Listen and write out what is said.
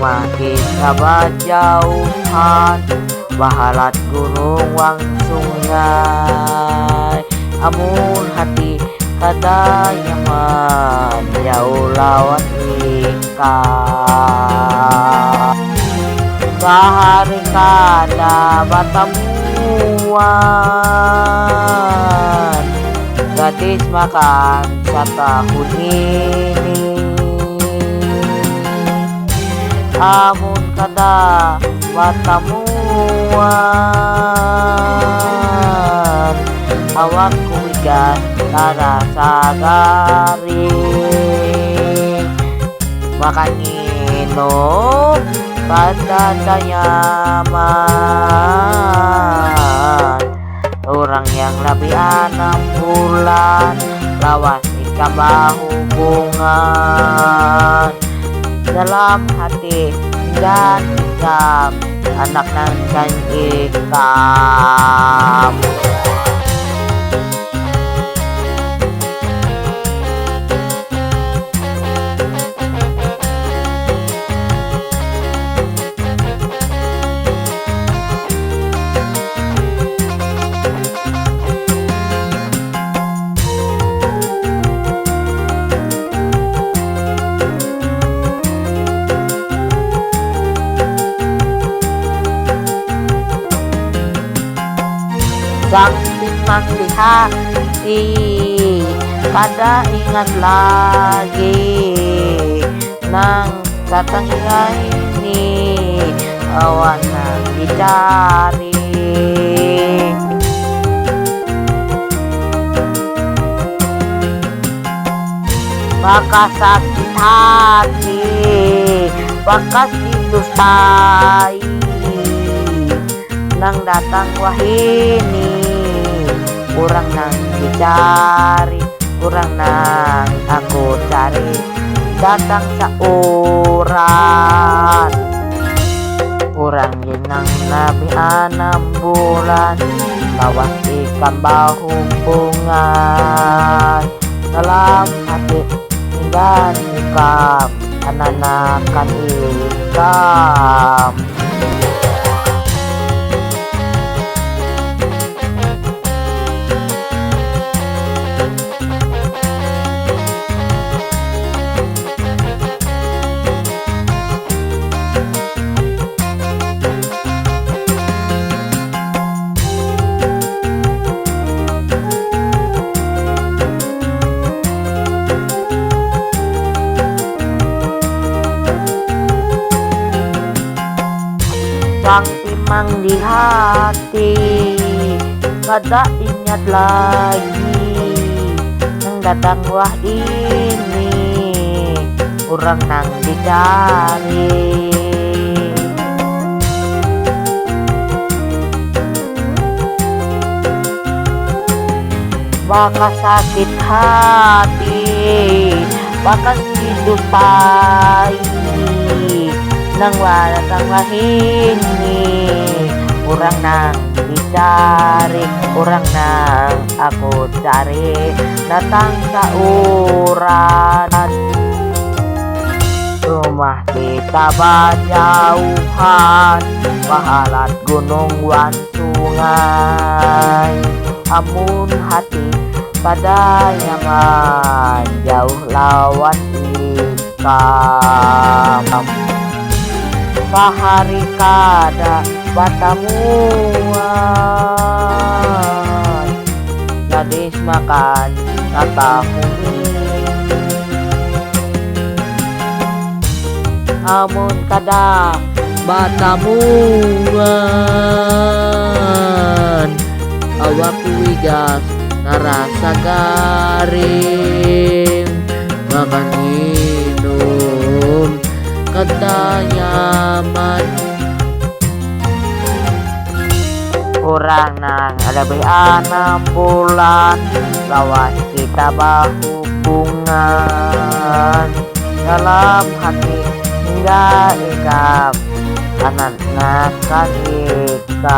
rumah kita berjauhan, bahalat gunung wang sungai. Amun hati kada nyaman jauh lawan ikan. Sehari kada batamuan, gadis makan setahun ini. Amun kada batamuan, awakku wigan tarasa garing. Makan nginum kada nyaman, orang yang lebih 6 bulan lawas ikan bahubungan. Dalam hati dan ikam anak nangkan ikam. Sang timang di hati kada ingat lagi, nang datang ini awan nang dicari. Maka sakit hati, bakas didustai, nang datang wahini kurang nang dicari, kurang nang aku cari. Datang sauran, kurang yenang nabi 6 bulan lawas ikan bahubungan. Dalam hati dan ikam ananakan ikam. Sang timang di hati kada ingat lagi, nang datang wah ini kurang nang dicari. Baka sakit hati, baka didustai, nang wala kang wahini kurang nang dicari, kurang nang aku cari. Datang sauran, rumah kita berjauhan, bahalat gunung wan sungai. Amun hati pada nyaman jauh lawan ikam. Sehari kada batamuan, gadis makan setahun ini. Amun kada batamuan, awakku wigas narasa garing. Makan minum kada nyaman, kurang nang lebih 6 bulan lawas kita bahubungan. Dalam hati hingga ikam anak nakan ikam.